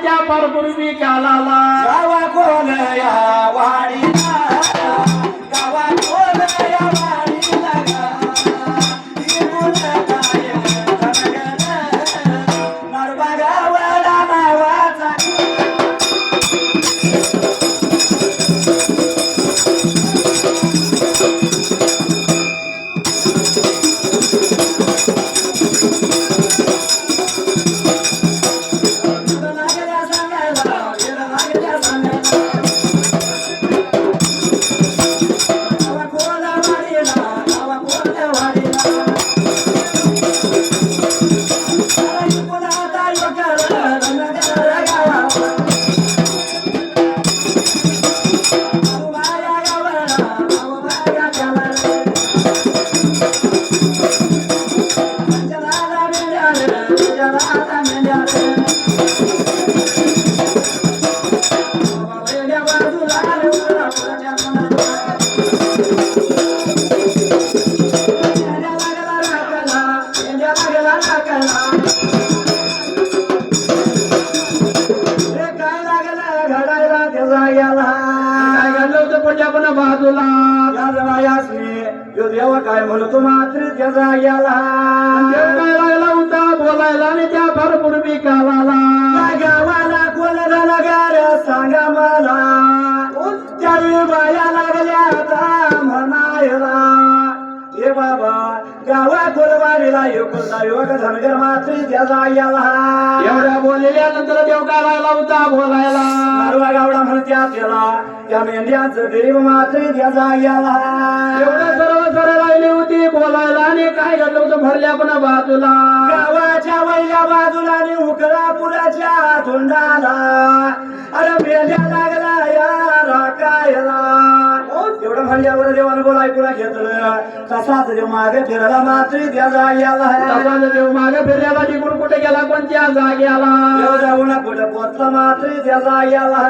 त्या परपूर्वी कालाला गावा कोण या वाडीला गावा कोण या वाडीला इकडून काय धनगर नरबा गावाला नावाचा काय म्हणतो मात्र त्याचा गेला काय लागला होता बोलायला आणि त्या परपूर्वी कालाला गावाला कोण नगर सांगा मला त्यावेळी बाया लागल्या आता म्हणायला हे बाबा गावा कोलवाडीला योग धनगर मात्र त्याचा गेला एवढ्या बोललेल्या नंतर देव काय लागला होता बोलायला मारवा गावडा म्हणत्या त्याला त्या मेंढ्याचं गरीब मात्र त्याचा गेला एवढं सर्व राहिली होती बोलायला आणि काय घडलं होतं भरल्या पण बाजूला गावाच्या वैल्या बाजूला आणि उकळापुराच्या तोंडाला अरे मेंढ्या लागला या राखायला एवढं म्हणल्यावर देवानं बोलाय पुरा घेतलं तसाच देव मागे फिरायला मात्र त्या जाग्याला तसाच देव मागे फिरल्याला तिकडून कुठे गेला कोणत्या जाग्याला देव जाऊन कुठे पोचला मात्र त्या जाग्याला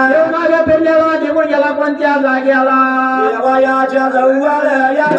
देव मागे फिरल्याला तिकडून गेला कोणत्या जाग्याला देवायाच्या जवळ या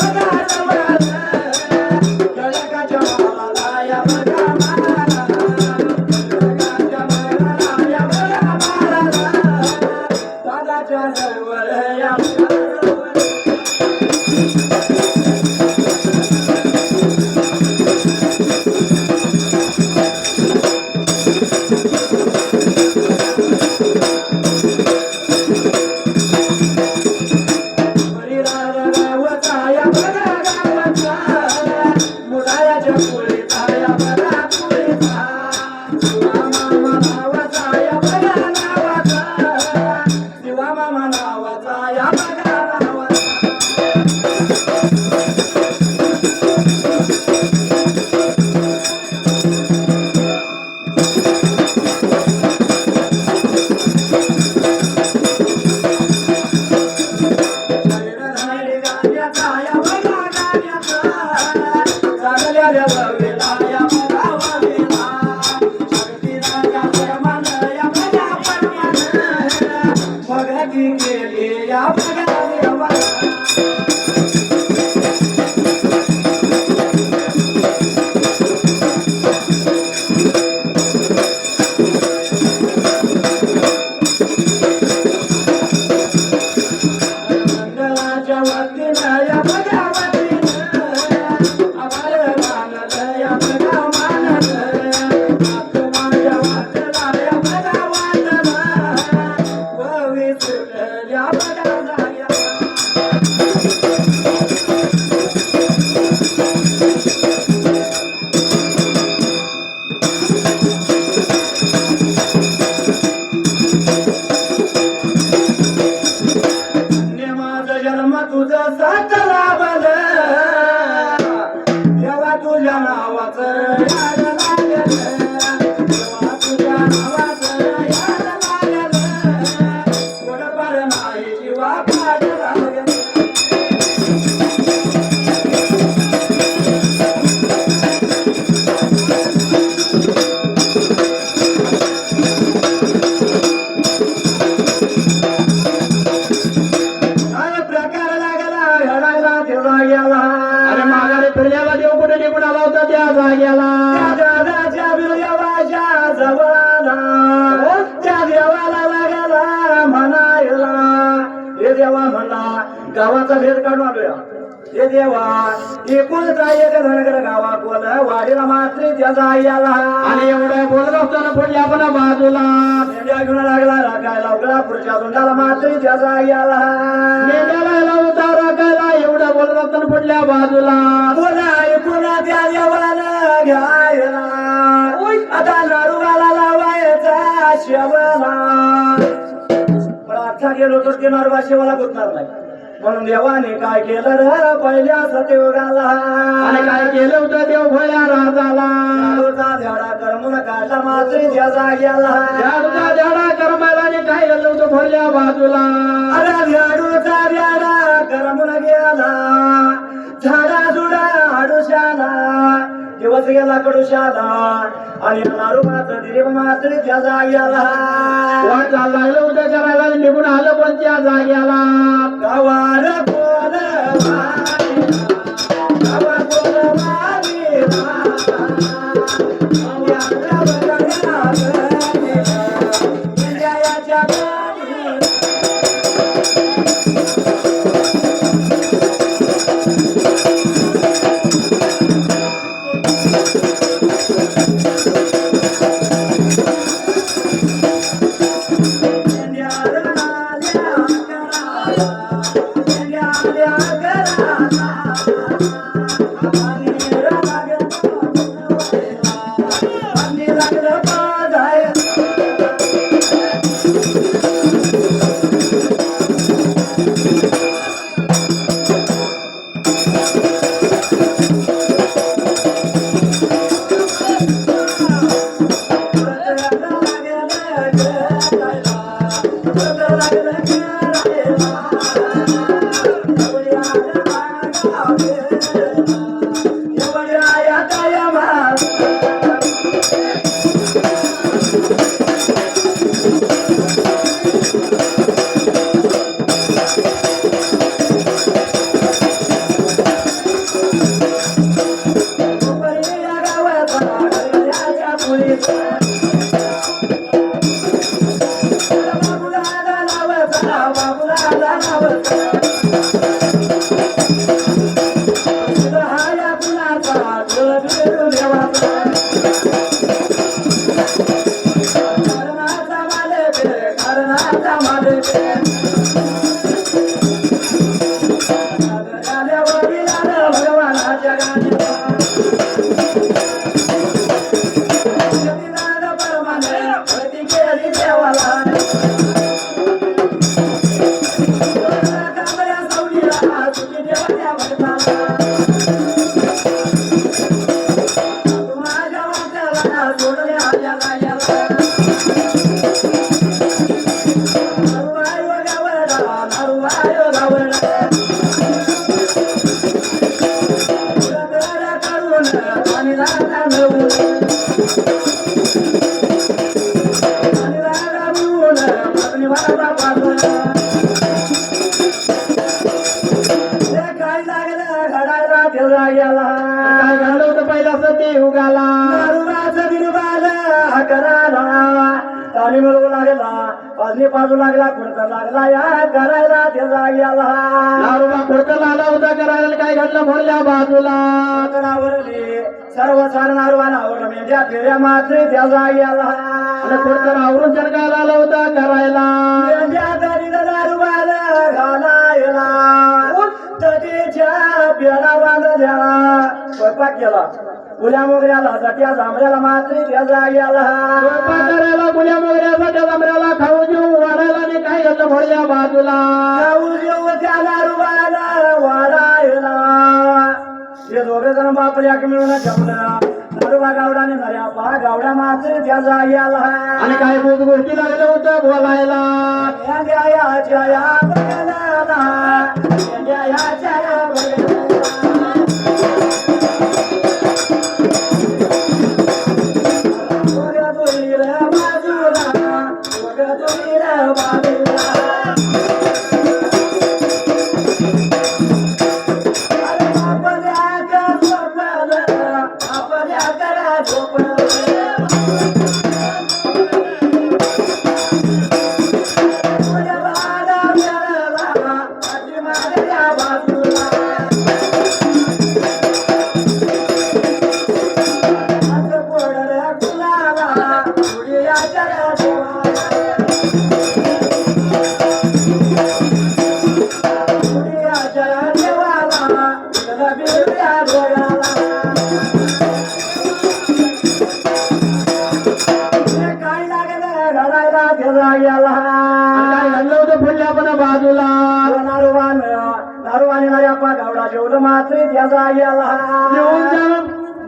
आला होता त्या जाग्याला दादाच्या बिलगावाच्या जवळाला नावाचा भेद काढून आलोया हे देवा एकुलता एक धनगर गावा कोल वाडीला मात्र त्याचा आई आला आणि एवढं बोलत असताना पुढल्या पण बाजूला मेंढ्या घेऊन लागला राखायला उघडा पुढच्या तोंडाला मात्र त्याचा आई आला मेंढ्याला लावता राखायला एवढं बोलत असताना पुढल्या बाजूला पुन्हा ऐकून त्या देवाला घ्यायला आता नारुगाला लावायचा शेवला पण आता गेलो तर ते नारुगा शेवाला गुतणार नाही म्हणून देवाने काय केलं रे पहिल्या सत्ययुगाला आणि काय केलं होतं देव भया राजाला झाडूचा झाडा करमून काढला मात्र त्याचा गेला झाडूचा झाडा करमायला आणि काय केलं होतं भरल्या बाजूला अरे झाडूचा झाडा करमून गेला झाडा जुडा हाडूशाला दिवस गेला कडूशाला आणि नारुगाचं दिरीब मात्र त्या जाग्याला वाट चालला लागलं होतं करायला निघून आलं पण त्या जाग्याला गावार कोण गावा कोण काय घडलं होतं पहिला सत्ययुगाला ताली मिळवू लागला पाजली पाजू लागला खुडता लागला या करायला ते जाग्याला दारूबा खोडकला आला होता करायला काय घडलं भरल्या बाजूला आवरली सर्व सारण आवरलं मेंढ्या फेऱ्या मात्र त्या जाग्याला आणि खोडकर आवरून चरकायला आला होता करायला मेंढ्या तरीला दारूबाला घालायला तटीच्या पेरा बांधल्या स्वयंपाक केला गुल्या मोगऱ्याला सट्या जांभऱ्याला मात्र त्या जाग्याला स्वयंपाक करायला गुल्या मोगऱ्याचा त्या जांभऱ्याला खाऊ देऊ वाढायला आणि काय घडलं भरल्या बाजूला खाऊ देऊ त्या दारूबाला वाढायला हे दोघे जण बापल्या मिळून जमलं दारूबा गावडाने नऱ्या पा गावडा मात्र त्या जाग्याला आणि काय गोष्टी लागलं होतं बोलायला मेंढ्याच्या या बघायला मेंढ्याच्या या बघायला काय घडलं होतं फुडल्या पण बाजूला जेवढं मात्र त्या जाग्याला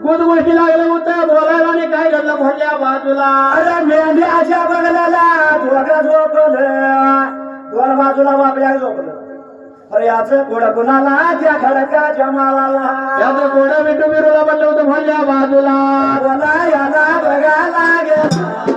गुद गोष्टी लागलं होतं बोलायला आणि काय घडलं फुडल्या बाजूला अरे मेंढ्याच्या बंगल्याला दोघं झोपलं दोन बाजूला बापल्या झोपलं अरे याचं घोडं कुणाला त्या खडकाच्या मालाला त्याचं घोडं मिठू बिरूला बनलं होतं फुडल्या बाजूला बोला याला बघायला गेला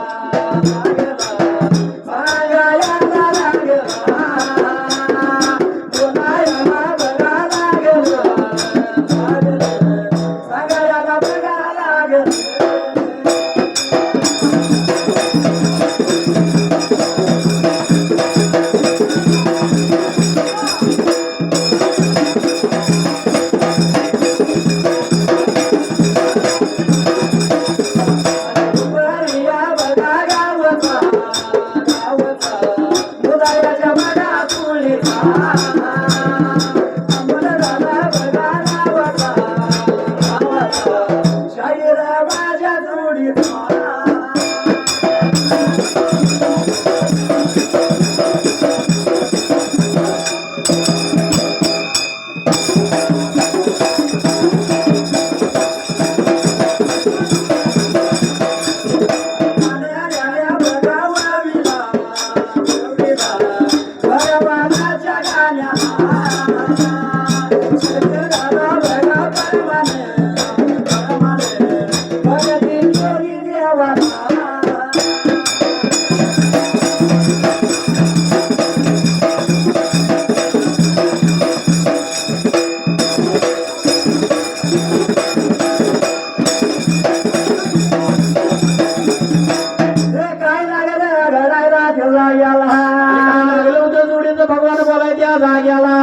भगवान बोलायच्या जाग्याला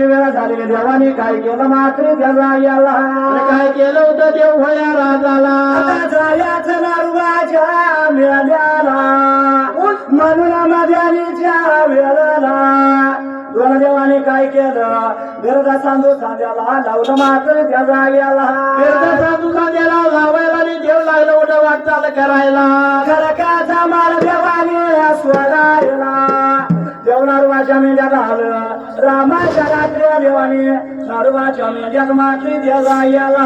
वेळा झालेली देवाने काय केलं मात्र त्या जाग्याला काय केलं होतं देव भया राजाला जायाचं नारुबाच्या मेल्याला म्हणून मध्यानीच्या वेळेला दोन देवाने काय केलं गरजा सांदू सांद्याला लावलं मात्र त्या जाग्याला साधू सांध्याला लावायला आणि देव लागलं होतं वाटचाल करायला खडकाचा माल देवाने स्वरायला देवनारुबाच्या मेंढ्यात आलं रामाच्या रात्री देवाने नारुबाच्या मेंढ्यात मात्री त्या जाग्याला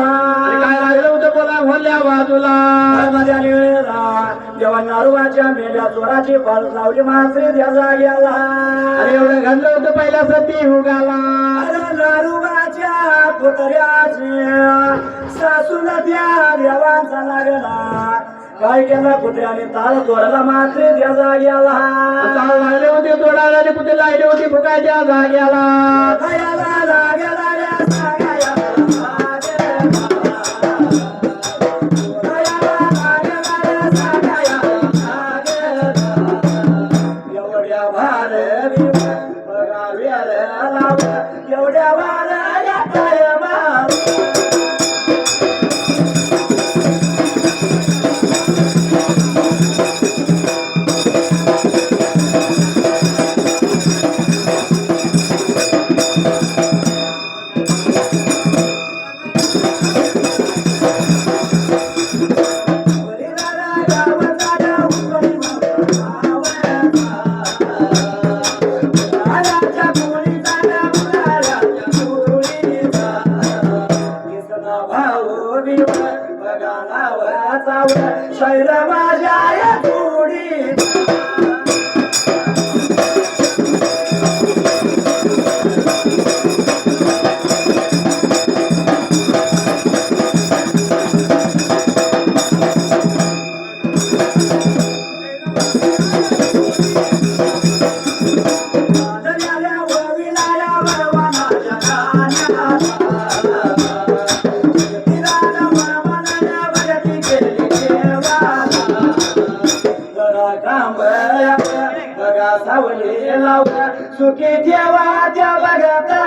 काय लागलं होतं बोला भोल्या बाजूला देवा नारुबाच्या मेंढ्या चोराची फल लावली मात्री त्या जाग्याला आणि एवढं घडलं होतं पहिला सती हुगाला नारुबाच्या पुतऱ्याची सासूला त्या देवांचा लागला काय केला पुत्र्याने ताळ तोडला मात्र त्या जाग्याला ताळ लागले होते तोडायला आणि कुठे लागले होते फुकायच्या जाग्याला एवढ्या भार एवढ्या भार शैर माझ्या थोडी सुखी ठेवा त्या बघता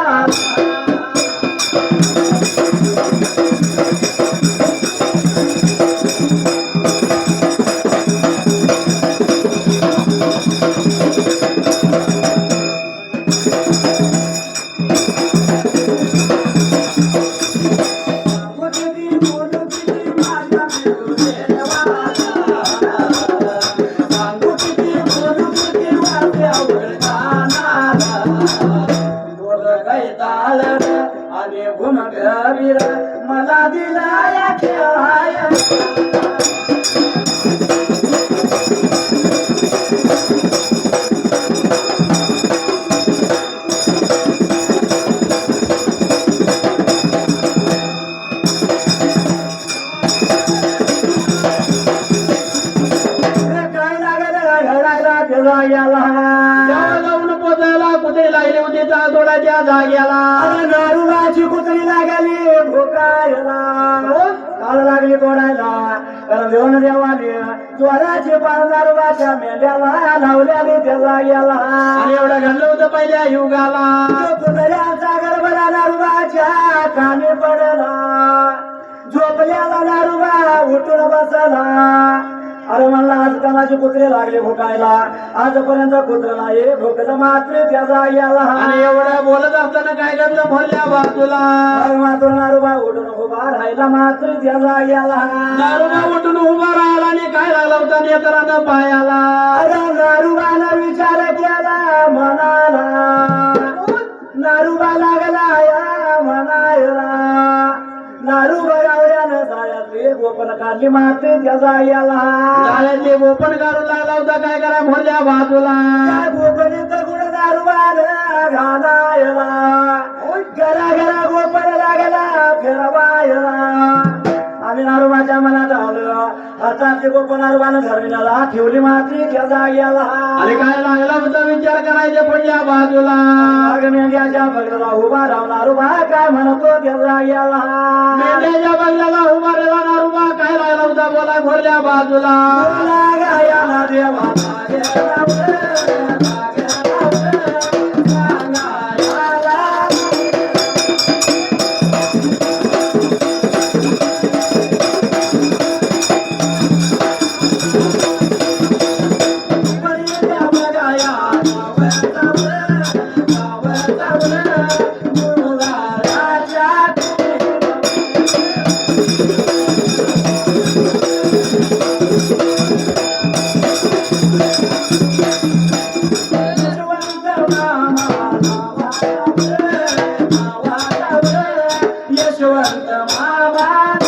कबीर मला दिला या खेळाया काय लागलं घडायला त्याला गेला तेव्हा जाऊन पोचायला कुठे लागली होती तोडाच्या जाग्याला अरे नारुळाची कुत्री लागली भोकायला काळ लागली तोडायला कारण देऊन देवाने ज्वाराची पाळ नारुळाच्या मेंढ्याला लावल्याने त्याला गेला आणि एवढं घडलं होतं पहिल्या युगाला कुत्र्याचा गरबला नारुळाच्या कानी पडला झोपल्याला नारुळा उठून बसला अरे म्हणला आज का माझे कुत्रे लागले भुकायला आजपर्यंत कुत्र नाही भुकलं मात्र त्याचा गेला आणि एवढं बोलत असताना काय घडलं भरल्या बाजूला मात्र नारुबा उठून उभा राहिला मात्र त्याचा गेला दारुबा उठून उभा राहिला आणि काय लागला होता नेत्रानं पायाला अरे नारुबाला विचार केला म्हणाला नारुबा लागला या म्हणायला नारुबा गावड्यानं जाळ्यातली गोपन काढली मात्र त्याचा गेला जाळ्यातले गोपन काढून लागला होता काय करा भरल्या बाजूला त्या गोपनीत गुण नारुबान घालायला घरा घरा गोपन लागला फिरवायला आम्ही नारुबाच्या मनात आलं आता ते गोपन नारुबानं धरविण्याला ठेवली मात्र त्याचा गेला आणि काय लागला होता विचार करायचे पुढल्या बाजूला मेंढ्याच्या बगलाला उभा राहणार उभा काय म्हणतो त्याचा गेला मेंढ्याच्या बंगल्याला उभा राहिला नारुबा काय लागला होता बोलाय भरल्या बाजूला बोला गायाला देवाला देवाला यशवंत महाराज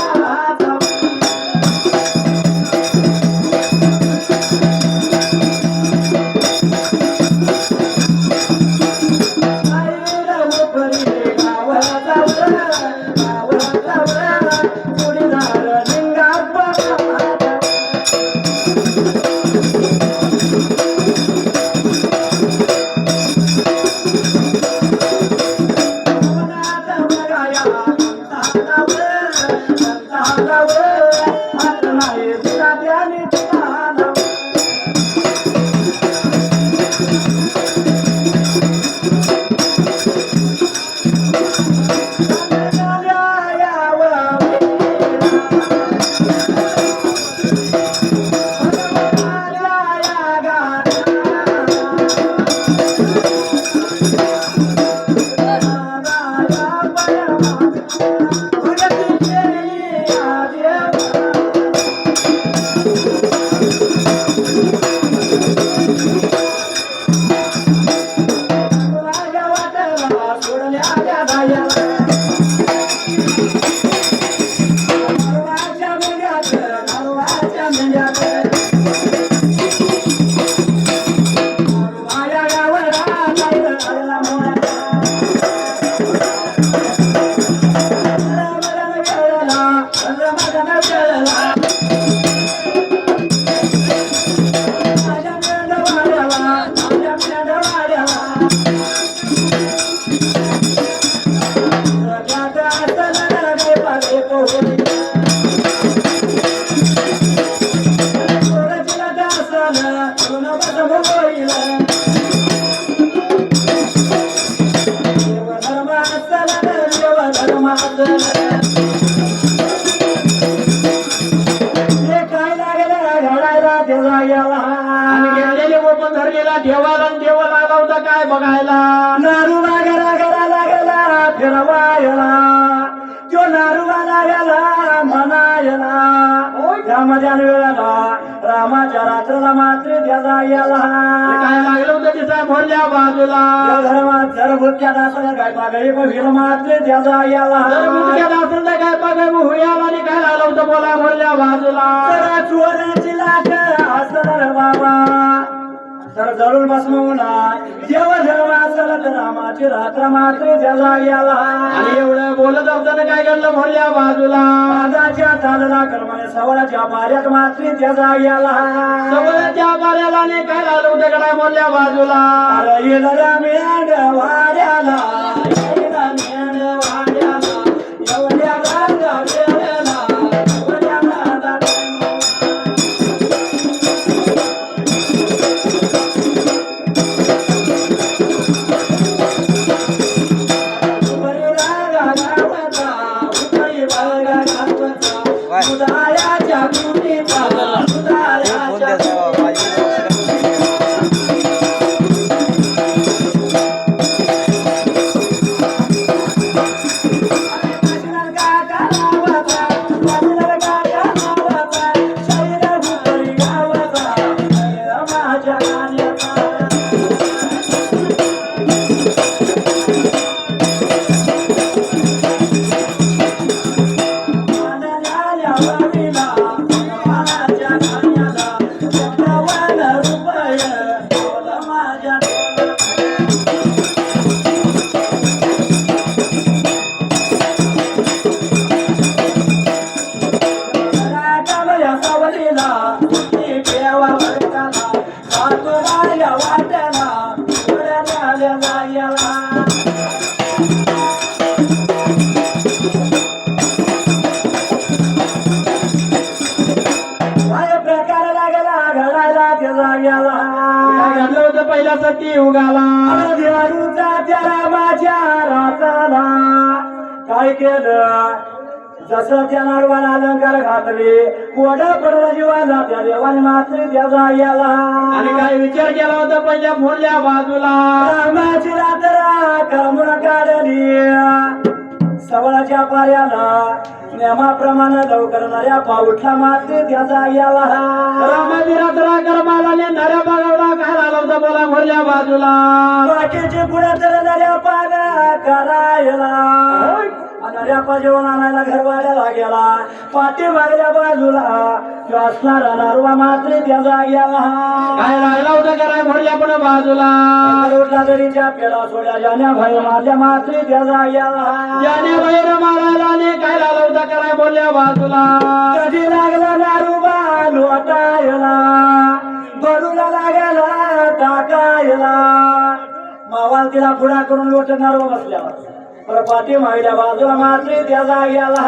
आणि गेलेले गोपन धरलेला देवाला आणि देवा लागला होता काय बघायला नारुबा घरा घरा लागला फिरवायला तो नारुबा लागला म्हणायला त्यामध्ये वेळेला रामाच्या रात्राला मात्र त्याचा याला काय लागलं होतं तिचा भोरल्या बाजूला धर्मात जरभूतच्या दासाला काय पागळी पण मात्र त्याचा याला जर मुलग्या दासन तर काय बघ हुयाला आणि काय लागलं होतं बोला भोरल्या बाजूला चोराची लाट असणार बाबा तर जरूर बसवूना देव धर्म असला तर रामाची रात्र मात्र त्याला याला आणि एवढं बोलत असताना काय घडलं भोरल्या बाजूला माझाच्या चालला कर्माने सवराच्या पाऱ्यात मात्र त्याचा याला सवयच्या बाऱ्याला आणि काय लागलं होतं गडा भोरल्या बाजूला अरे येणारा मेंढ वाड्याला येणारा मेंढ वाड्याला एवढ्या रांगा वेळेला एवढ्या रांगा उपरी रांगा गावाचा उपरी बागा गावाचा उदायाच्या गुटीचा उदायाच्या काय घडलं होतं पहिला सती उगाला त्याला माझ्या राताला काय केलं जसं त्या नाडवाला अलंकार घातले कोडा पडला जीवाला त्या देवाने मात्र त्याचा याला आणि काय विचार केला होता पहिल्या भोरल्या बाजूला रामाची रात्र करमून काढली सवळाच्या पाऱ्याला नेमाप्रमाणे लवकरणाऱ्या पाऊठला मात्र त्याचा याला रामाची रात्र करमाला नऱ्या बागावला काय लागला होता बोला भोरल्या बाजूला बाकीचे पुढे तर नऱ्या पाण्या करायला नऱ्या जेवण आणायला घरवाड्याला गेला पाठी मागल्या बाजूला असणारा नारवा मात्र त्याचा गेला काय लागला होता कराय भोरल्या पण बाजूला उठला तरीच्या पेला सोड्या जाण्या भाई मारल्या मात्र त्याचा गेला ज्याने बाहेर मारायला आणि काय लागला होता कराय भोरल्या बाजूला कधी लागला नारूबा लोटायला बडूला लागला टाकायला मावाल तिला पुढा करून लोट नारवा बसल्यावर पाठी मागल्या बाजूला मात्र त्याचा गेला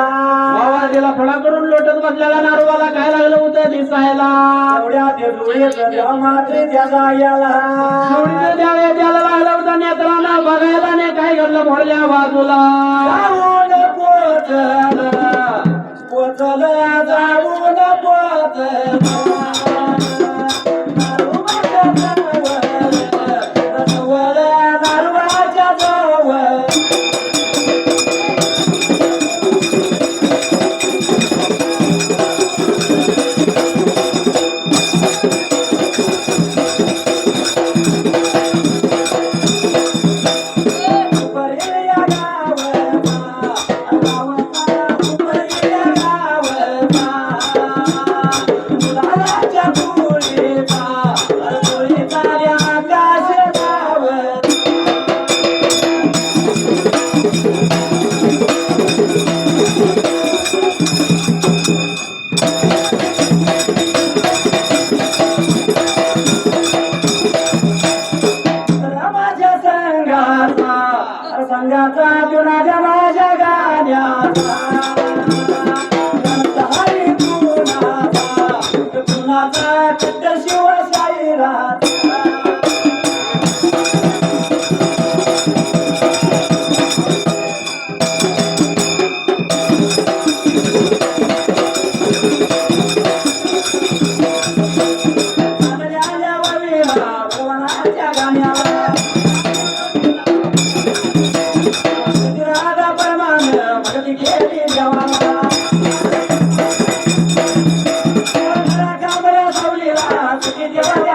बाबा तिला फळा करून लोटत बसलेला नारवाला काय लागलं होतं दिसायला एवढ्या ते डोळ्याचं देव मात्र त्याचा गेला एवढीचं द्यावे त्याला लागलं होतं नेत्राला बघायला नाही काय घडलं भोरल्या बाजूला जाऊन पोचल पोचल जाऊन नारवाच्या जवळ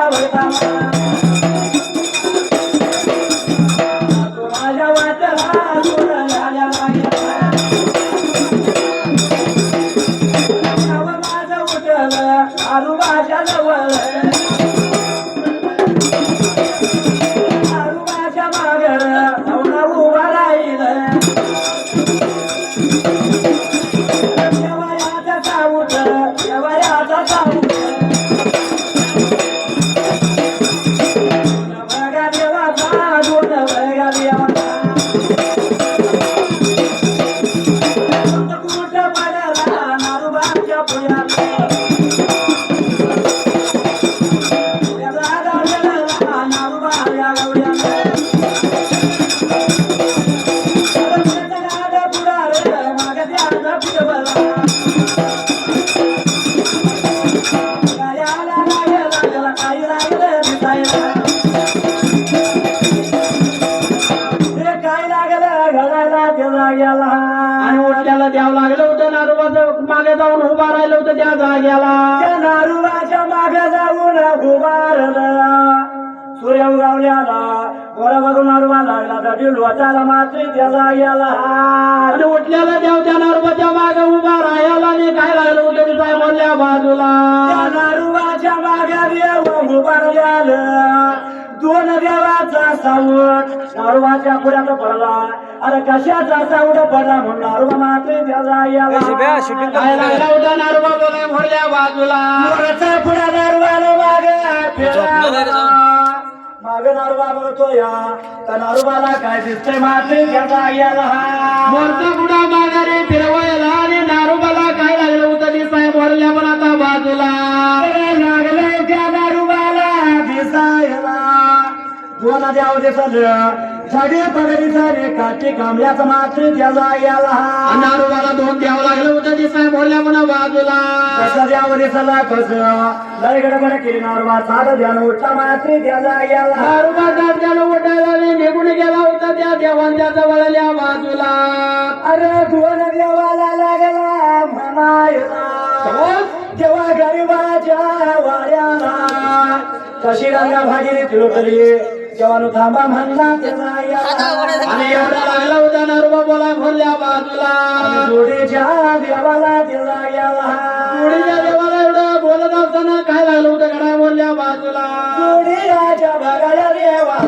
वाट्यावर थांबा तू माझ्या वाट्याला सोडल्या लागला माझं उठलं आजोबाच्या जवळ आजोबाच्या मागर जाऊन उभा राहील देवयाचा साऊट देवयाचा साऊट बघा देवाचा दोन बघा देवाचा कुठं पडला नारूबाच्या पुण्यात आणि उठल्याला द्यावं लागलं होतं नारोबाचं मागे जाऊन उभा राहिलं होतं त्या जाग्याला त्या नारूबाच्या मागे जाऊन उभारलं सूर्य उगवल्याला गोरा बघून नारूबा लागला तर लोटाला मात्र त्याला गेला आणि उठल्याला देव त्या नारोबाच्या मागे उभा राहायला आणि काय लागलं होतं की साहेब बोलल्या बाजूला त्या नारूबाच्या मागे देव उभारल्यालं दोन देवाचा सावट नारूबाच्या पुढ्यात पडला अरे कशाचा सावट पडला म्हणून नारूबा मात्र त्याला गेला काय लागला होता नारोबा बोलाय भरल्या बाजूला मोराचा पुढा नारूबाला मागे नारूबा बघतो या तर नारूबाला काय दिसतंय मात्र त्याचा गेला मोरचा बुडा माघारी फिरवायला आणि नारोबाला काय लागलं होतं की साहेब बोलल्या पण आता बाजूला लागलंय त्या नारूबाला दिसायला दोन द्याव दिसलं झाडे पगडी झाले काठी कांबल्याचं मात्र त्याला गेला नारोबाला दोन द्यावं लागलं होतं की साहेब बोलल्या पण बाजूला कसं द्यावं दिसलं कसं लय गडबड केली नारूबा साधं ध्यान उठला मात्र त्याला गेला नारोबा त्याला उठायला आणि निघून गेला होता त्या देवांच्या जवळल्या बाजूला अरे दोन देवाला लागला म्हणायला तेव्हा गरीबाच्या वाड्याला कशी रंगा भाजी तिरुतली जेव्हा थांबा म्हणला आणि एवढा लागला होता नारोबा बोलाय भरल्या बाजूला जोडीच्या देवाला दिला गेला जोडीच्या देवाला एवढं बोलत असताना काय लागलं होतं गडा बोलल्या बाजूला जोडीच्या बघायला देवा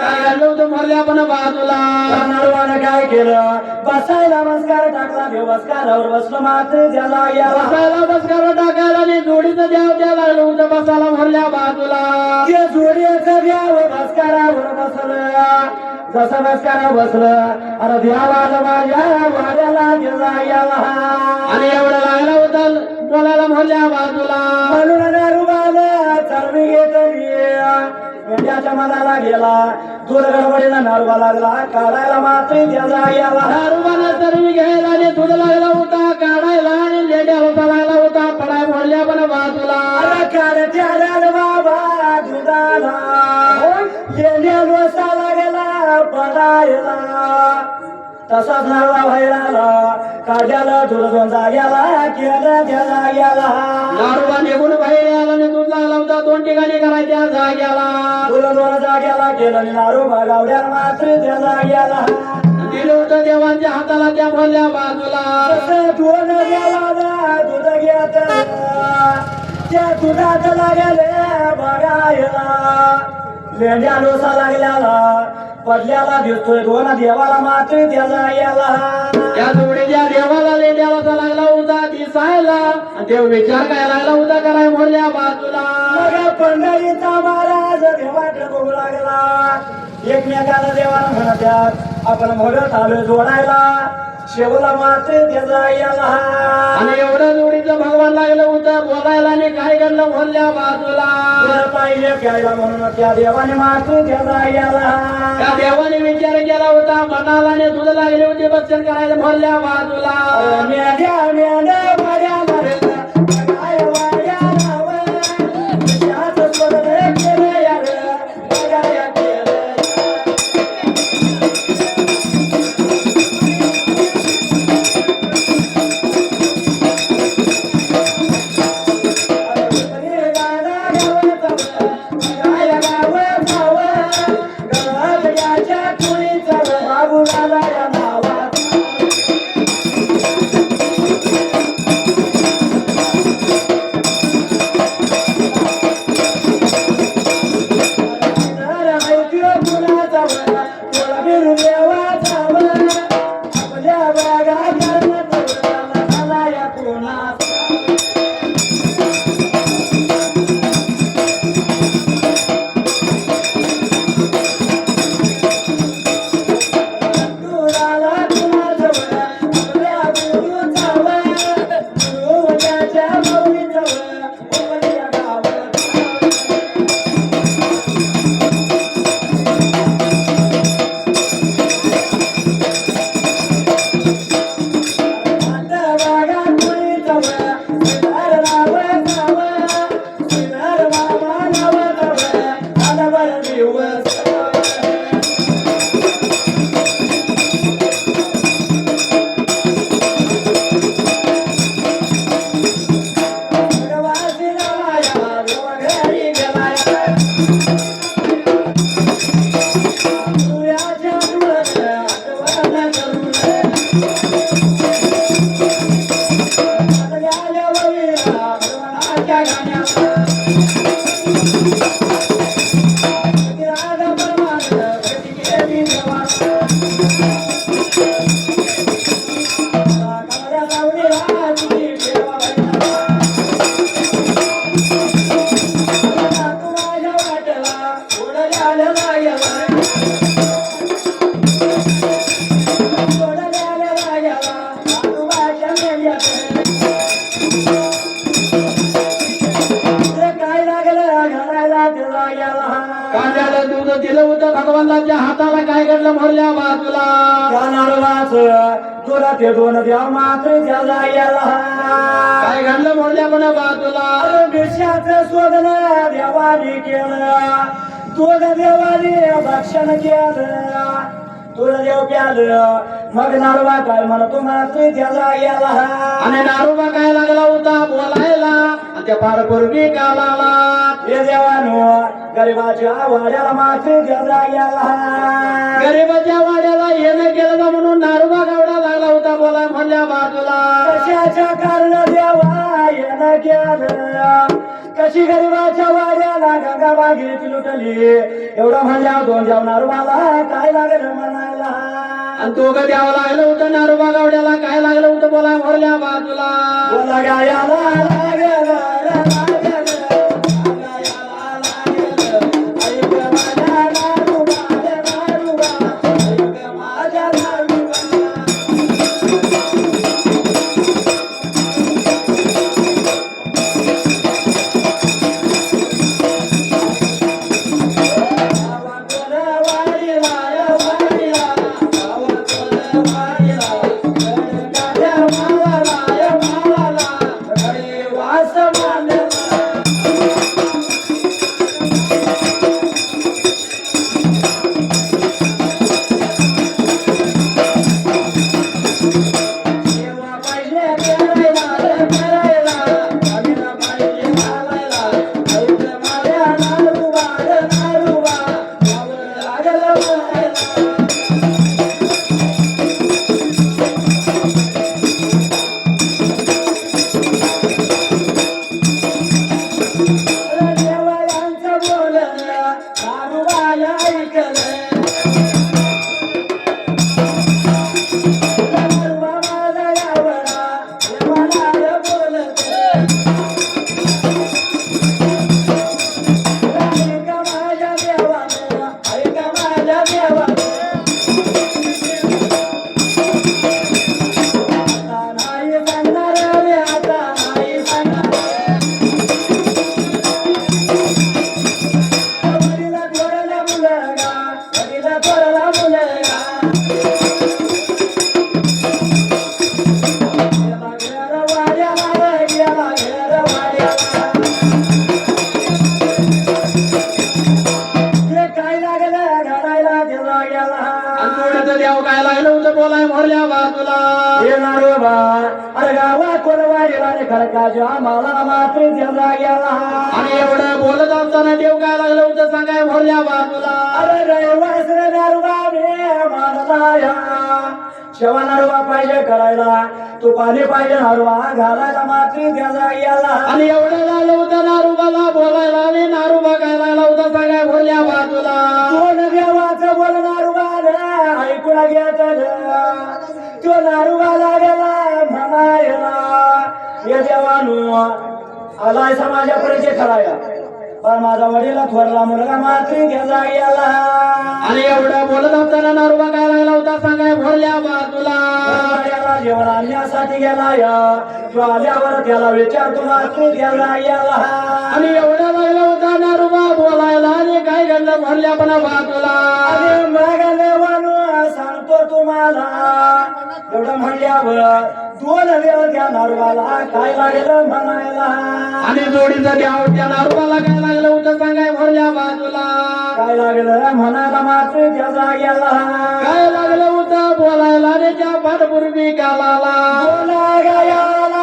काय घाललं होतं भरल्या पण बाजूला काय केलं बसायला नमस्कार टाकला देव बसकारावर बसलो मात्र त्याला याला बसायला बसकार टाकायला आणि जोडीचं द्याव द्या लागलं होतं बसायला भरल्या बाजूला ते जोडीचं द्याव बसकारावर बसलं जसं बसकारावर बसलं अरे देवाला माझ्या वाड्याला गेला याला आणि एवढं लागलं होतं बोलायला भरल्या बाजूला म्हणून नारुबाला चरबी घेतली मेंढ्याच्या मनाला गेला दूध गडबडीला नारुबा लागला काढायला मात्र त्याला याला दारूबाला चरबी घ्यायला आणि दूध लागला होता काढायला आणि लेड्या होता लागला होता पडाय भरल्या पण बाजूला अरे काढत्या बाबा दुधाला लेंड्या लोसाला गेला पडायला तसाच नारळा व्हायला काढ्याला दूध दोन जाग्याला केलं त्या जाग्याला दारूबा निघून बाहेर आला आणि दूध लागला होता दोन ठिकाणी करायच्या जाग्याला दूध दोन जाग्याला केलं नारोबा गावड्याला मात्र त्या जाग्याला दिलं होतं देवांच्या हाताला त्या भरल्या बाजूला दोन देवाला दूध घेतलं त्या दुधात लागले बघायला लेंड्या डोसा लागल्याला पडल्याला दिसतोय दोन देवाला मात्र त्याला याला त्या जोडीच्या देवाला लेंड्याला लागला होता दिसायला आणि देव विचार काय लागला होता कराय भरल्या बाजूला मग पंढरीचा महाराज देवाकडे बघू लागला एकमेकाला देवाला म्हणत्यात आपण भगत आलो जोडायला शेवला मात्र त्याचा याला आणि एवढं जोडीचं भगवान लागलं होतं बोलायला आणि काय घडलं भरल्या बाजूला पाहिजे प्यायला म्हणून त्या देवाने मात्र त्याचा याला त्या देवाने विचार केला होता मनाला आणि दूध लागले होते बच्चन करायला भरल्या बाजूला मेंढ्या माझ्या काय वाड्या नावं, त्याचं सोडलं केलं यार, बघाया केलं. अरे गाणं गावाचं, बघाया गावाचं, गळ्याच्या कुळीचं बाबूला या नावाचं. कांद्याला दूध दिलं होतं भगवंताच्या हाताला काय घडलं भरल्या बाजूला ते दोन देव मात्र त्याला याला काय घडलं भरल्या पण बाजूला देशाचं शोधन देवानी केलं दोन देवानी भक्षण केलं तुला देव प्यालं मग नारवा काय म्हणतो मात्र त्याला याला आणि नारोबा काय लागला होता बोलायला आणि त्या फार पूर्वी कालाला हे देवानो गरीबाच्या वाड्याला मात्र त्याला याला गरीबाच्या वाड्याला येणं केलं का म्हणून नारोबा गावडा लागला होता बोलाय म्हणल्या बाजूला कशाच्या कारण देवा येणं केलं कशी गरीबाच्या वाड्याला गंगा बागेत लुटली एवढं म्हणल्या दोन जेवणार मला काय लागलं म्हणायला आणि तो का द्यावं लागलं होतं नारोबा गावड्याला काय लागलं होतं बोलाय मोरल्या बाजूला बोला गायाला लागलं काय लागलं होतं बोलाय मोरल्या बाजूला येणार बा अरे गावा कोणवाडीला खडकाच्या मला मात्र जला गेला आणि एवढं बोलत असताना देव काय लागलं होतं सांगाय मोरल्या बाजूला अरे रहिवास रे नारुबा रे मारलाया शेवा नारुबा पाहिजे करायला तू पाणी पाहिजे नारुबा घालायला मात्र जला गेला आणि एवढं झालं होतं नारुबाला बोलायला आणि नारुबा काय लागला होता सांगाय मोरल्या बाजूला कोण देवाचं बोल नारुबा रे ऐकून घेत तो नारुबा लागला म्हणायला या देवानु आलाय समाजापर्यंत करायला पण माझा वडीला थोरला मुलगा मात्र गेला गेला आणि एवढं बोलत असताना नारुबा काय लागला होता सांगाय मोरल्या बाजूला याला जेवण आणण्यासाठी गेला या तो आल्यावर त्याला विचारतो मात्र गेला गेला आणि एवढं लागलं होता नारुबा बोलायला आणि काय घडलं मोरल्या पण बाजूला अरे मग देवानु सांगतो तुम्हाला एवढं म्हणल्यावर दोन वेळ त्या नारुबाला काय लागलं म्हणायला आणि जोडीचं द्याव त्या नारुबाला काय लागलं होतं सांगाय मोरल्या बाजूला काय लागलं म्हणायला मात्र त्याचा गेला काय लागलं होतं बोलायला आणि त्या पाठपूर्वी कालाला बोला गायाला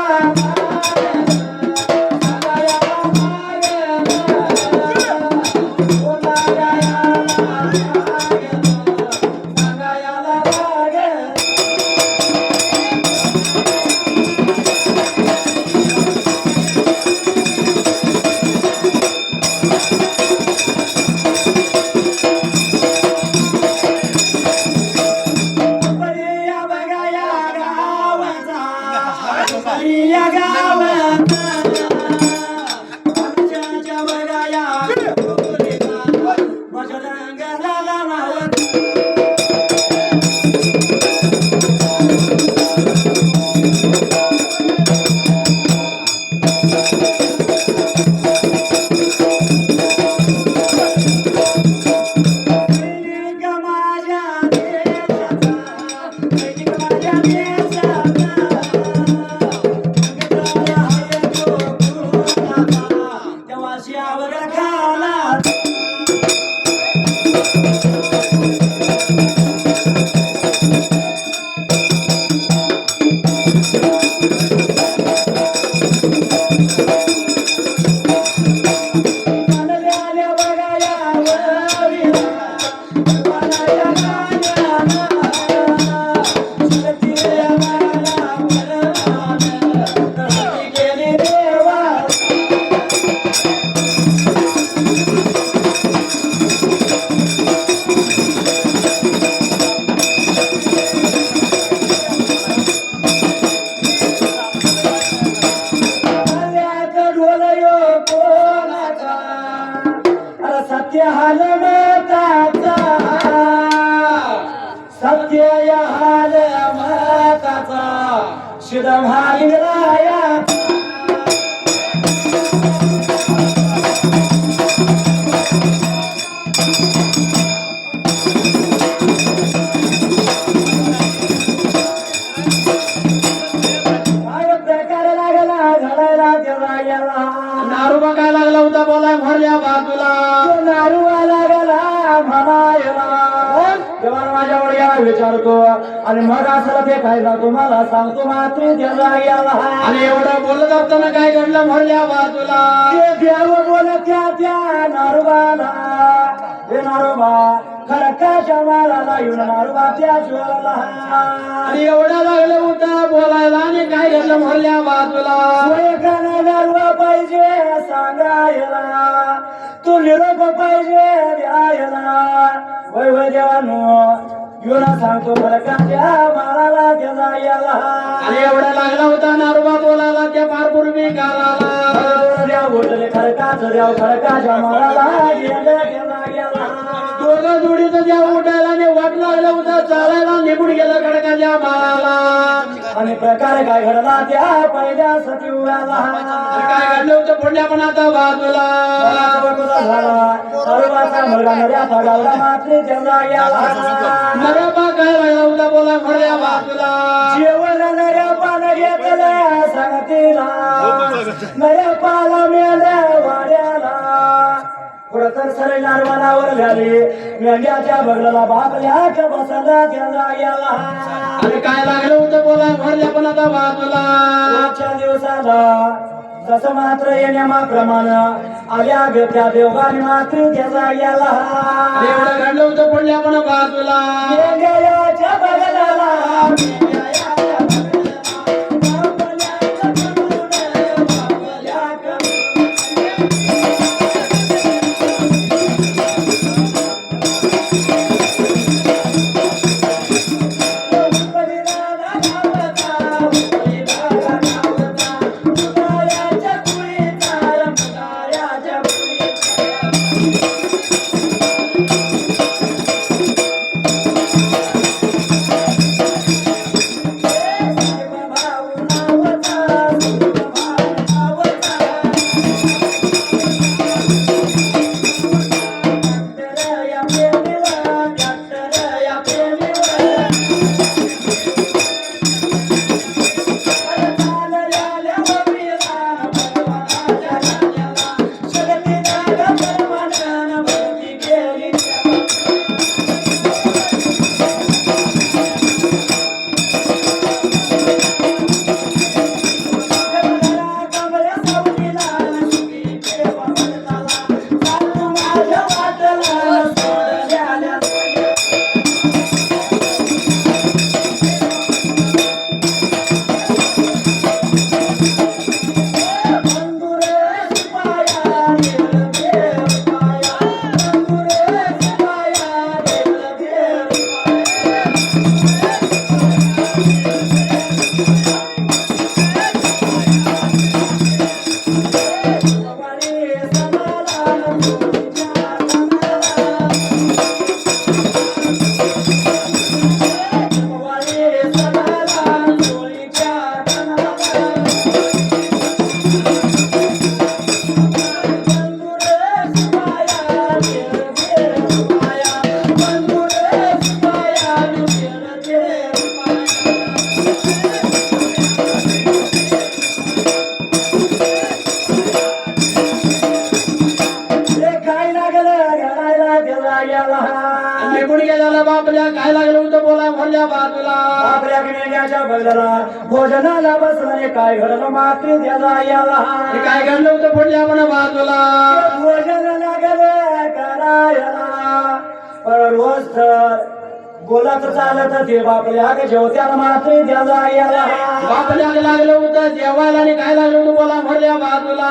शिदम हालिराया काय प्रकार लागला घडायला त्याला गेला नारूबा काय लागला होता बोलाय भरल्या बाजूला नारूआ लागला म्हणायला तेव्हा माझ्या वडिया विचारतो आणि मग असं ते काय ना तुम्हाला सांगतो मात्र त्याला गेला आणि एवढं बोलत असताना काय घडलं भरल्या बाजूला ते देव बोलत त्या नारूबाला हे नारूबा खडकाच्या माराला येऊन नारूबा त्या ज्वाला आणि एवढं लागलं होतं बोलायला आणि काय घडलं भरल्या बाजूला एकाने नारूबा पाहिजे सांगायला तू निरोप पाहिजे द्यायला वय वय देवानो युना सांगतो खडकाच्या माराला त्याला याला आणि एवढं लागला होता नारूबा बोलायला त्या फार पूर्वी कालाला द्या बोलले खडकाचं द्याव खडकाच्या माराला गेलं त्याला गेला दोघं जोडीचं ज्या उठायला आणि वाट लागलं होतं चालायला निघून गेलं खडकाच्या माळाला आणि प्रकार काय घडला त्या पहिल्या सतीवाला काय घडलं होतं पुण्या पण आता बाजूला सर्वाचा मुलगा नद्या पगावला मात्र त्यांना गेला नऱ्यापा काय लागला होता बोला भरल्या बाजूला जेवण नऱ्या पान घेतलं सांगतीला नऱ्या पाला मेल्या वाड्याला पुढं तर सरे नारवानावर झाली मेंढ्याच्या बगलाला बापल्या बसला त्याला गेला आणि काय लागलं होतं बोला भरल्या पण आता बाजूला आजच्या दिवसाला तसं मात्र येण्यामाप्रमाणे आल्या त्या देवगाने मात्र त्याचा गेला एवढं घडलं होतं पुण्या पण बाजूला मेंढ्याच्या बगलाला निघून गेल्याला बापल्या काय लागलं होतं बोला भरल्या बाजूला आपल्या मेंढ्याच्या बगलाला भोजनाला बसल्याने काय घडलं मात्र त्याला याला काय घडलं होतं पुढल्या पण बाजूला भोजनाला गेलं करायला पण रोज तर बोलत चालत ते बापल्या जेवत्याला मात्र त्याला याला बापल्या लागलं होतं जेवायला आणि काय लागलं होतं बोला भरल्या बाजूला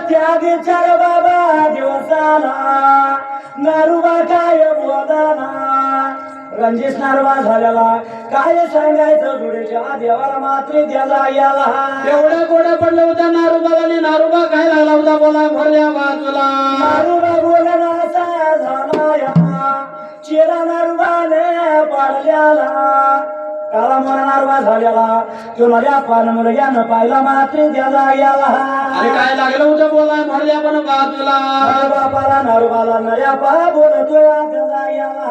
त्या विचार बाबा दिवसाला नारूबा काय बोलाना रणजित नारवा झाल्याला काय सांगायचं जुडेच्या देवाला मात्र त्याला याला एवढं गोडं पडलं होतं नारूबाला आणि नारूबा काय लागला होता बोला भरल्या बाजूला नारूबा बोलला असा झाला या चेहरा नारूबाने पाडल्याला काला मोरा नारवा झालेला तो नऱ्या पान मुलग्यानं पाहिला मात्र त्याला गेला आणि काय लागलं होतं बोलाय म्हणल्या पण बाजूला बापाला नरवाला नऱ्या पा बोलतोय त्याला गेला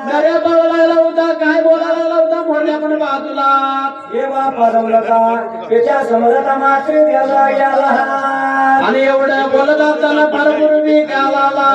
नऱ्या बोलायला होता काय बोलायला होता म्हणल्या पण बाजूला हे बापा दौलता त्याच्या समोरचा मात्र त्याला गेला आणि एवढं बोलत असताना परपूर्वी कालाला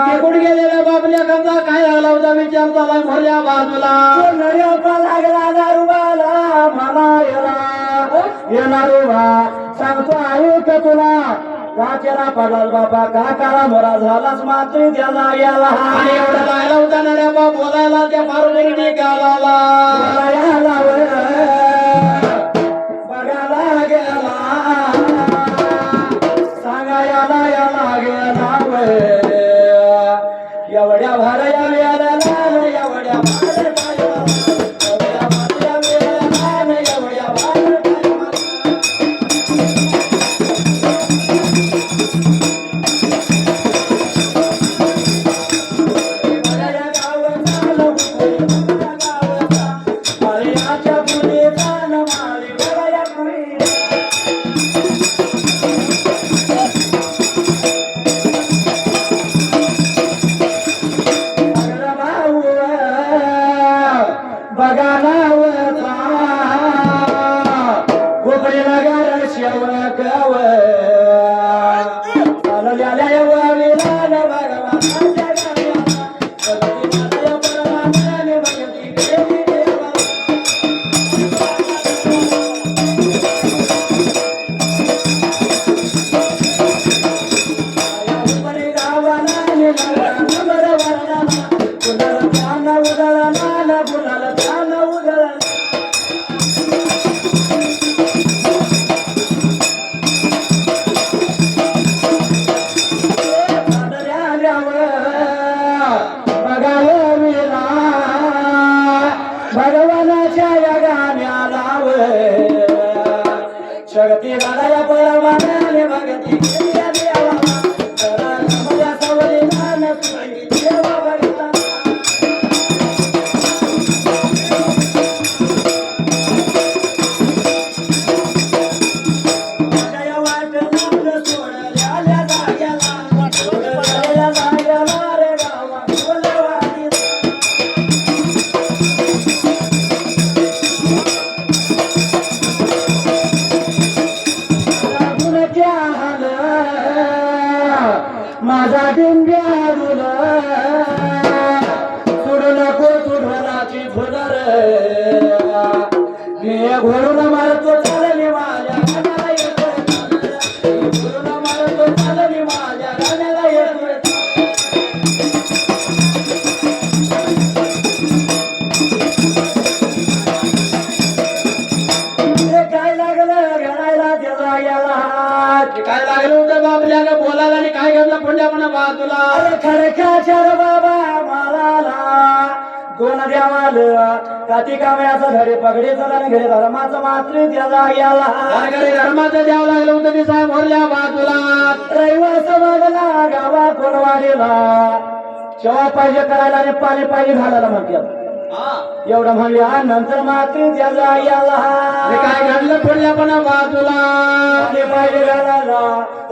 निघून गेलेल्या बाबल्या कंदा काय लागला होता विचार चालाय भरल्या बाजूला लागला दारुबाला मला येणार सांगतो आहे का तुला काचेला पडला बाबा का काळा मोरा झालाच मात्र त्याला गेला आणि एवढा लागला होता नऱ्या बा बोलायला त्या पारुबरीने गावाला बघायला गेला सांगायला याला गेला एवढ्या भरया वेळेला एवढ्या बघा नावचा कोपरीला गार शेवकाव चालल्याल्या वावीला भगवानाच्या गाण्याला भक्तिमानय परमात्म्याने भक्ती केली देवा. उपरी गावाला निघाला नंबर वरदाना कुणाला ध्यान उजळला ना कुणाला ध्यान उजळला. भगवानाच्या या गाण्याला शक्ती दादा परमाने भक्ती केली देवा. माझ्या सवलीला देवा भगवान माझा डिंब्या दुला सोडू नको तुझराची फुलर मी घोडून मारतो चालली माझ्या गाण्याला येतोय घोडून मारतो चालली माझ्या गाण्याला येतोय. काय लागलं घरायला त्याला याला काय लागलं होतं बाबल्या बोलायला आणि काय घडलं पुढल्या पण बाजूला. अरे खडकाच्या बाबा मालाला दोन द्यावाल काती कामयाचा धडे पगडे चला घरी धर्माचं मात्र त्याला याला घरी धर्माचं द्यावं लागलं होतं ते साहेब मोरल्या बाजूला. रविवार समाजाला गावा कोणवाडीला जेव्हा पाहिजे करायला आणि पाणी पाहिजे घालायला म्हणतात एवढं म्हणल्या नंतर मात्र त्याला याला काय घडलं पुढल्या पण बाजूला. पाणी पाहिजे घालायला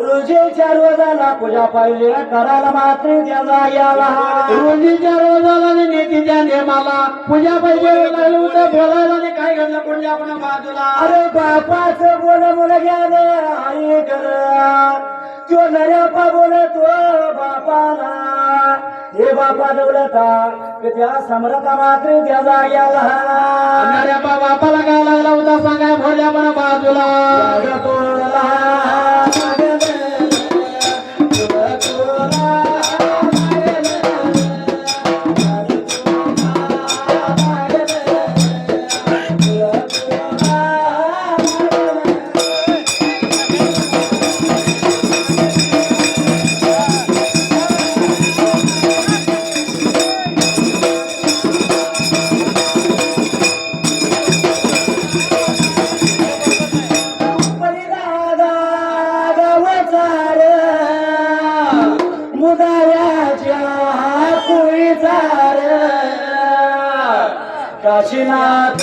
रोजीच्या रोजाला पूजा पाहिजे करायला मात्र त्याला याला रोजीच्या रोजाला आणि नेतीच्या नेमाला पूजा पाहिजे लागलं होतं बोलायला आणि काय घडलं पुढल्या पण बाजूला. अरे बापाचं बोल मुलं घ्यायला आई कर तो नऱ्यापा बोलतो बापाला हे बापा दौलता त्या सम्राटा मात्र त्याला याला अरे बापाला काय लागला होता सांगाय भरल्या पण बाजूला. काशीनाथ काशीनाथ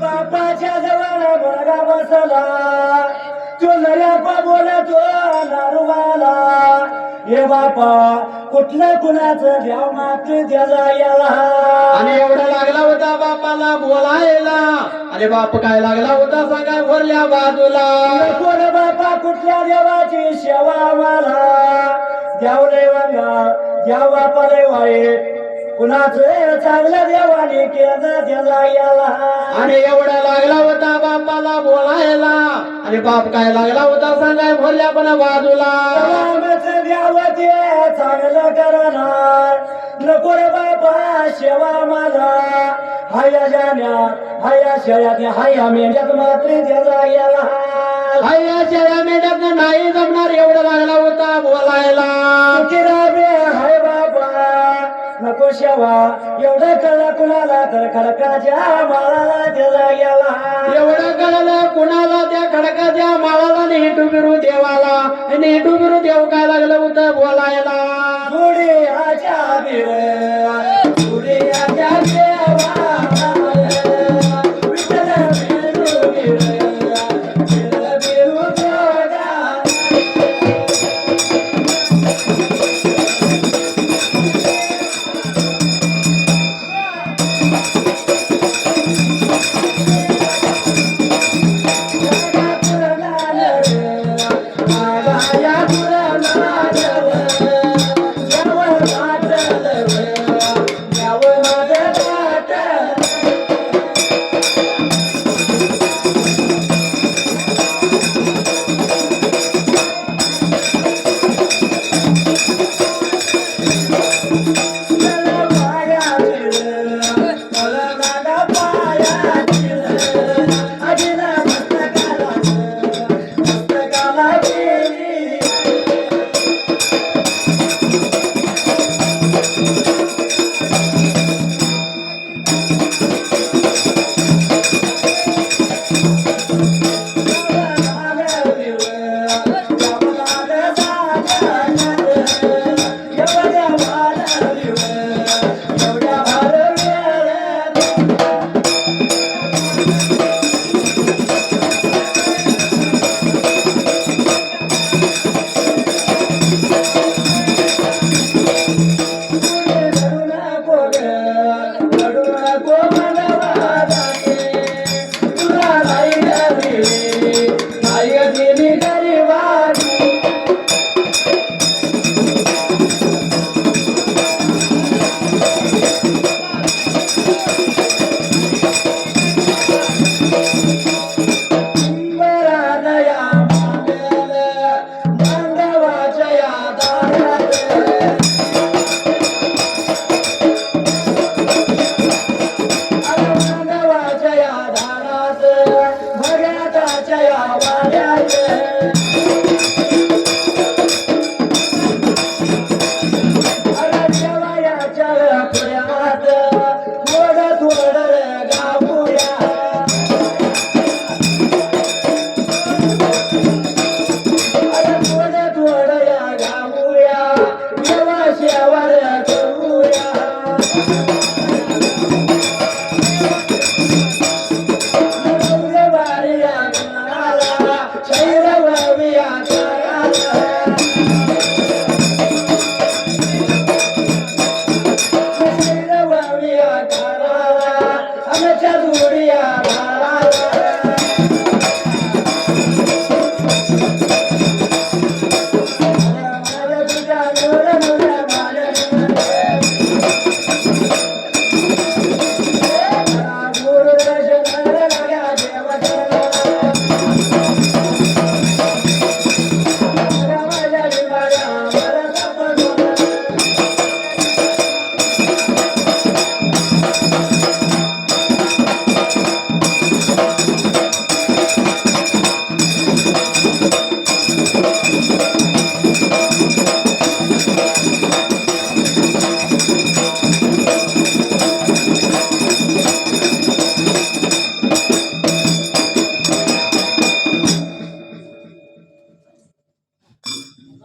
बापाच्या जवळ बघा बसला तो नऱ्यापा बोलतो नारुमाला हे बापा कुठलं कुणाचं द्याव मागते त्याला याला आणि एवढा लागला होता बापाला बोलायला. अरे बाप काय लागला होता सांगा भरल्या बाजूला. कोण बापा कुठल्या देवाची सेवा मला द्यावले वागा द्या बापाले वाईट कुणाचं चांगलं देवाने केलं त्याला याला. आणि एवढा लागला होता बापाला बोलायला. आणि बाप काय लागला होता सांगाय भरल्या पण बाजूला. रामाचं द्यावं ते चांगलं करणार नको रे बापा सेवा मला हाया जाण्यात हाया शर्यात हाया मेंढ्यात मात्र त्याला याला. हाया शेळ्या मेंढ्यात नाही जमणार एवढा लागला होता बोलायला. हाय बाबा नको शेवा एवढं कळलं कुणाला तर खडकाच्या माळाला त्याला याला. एवढं कळलं कुणाला त्या खडकाच्या माळाला नेटू बिरू देवाला. नेटू बिरू देव काय लागलं होतं बोलायला. जुडी आच्या बिर जुडी आच्या देवा विठ्ठल बिरू बिर बिर बिरू देवा.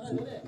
अरे,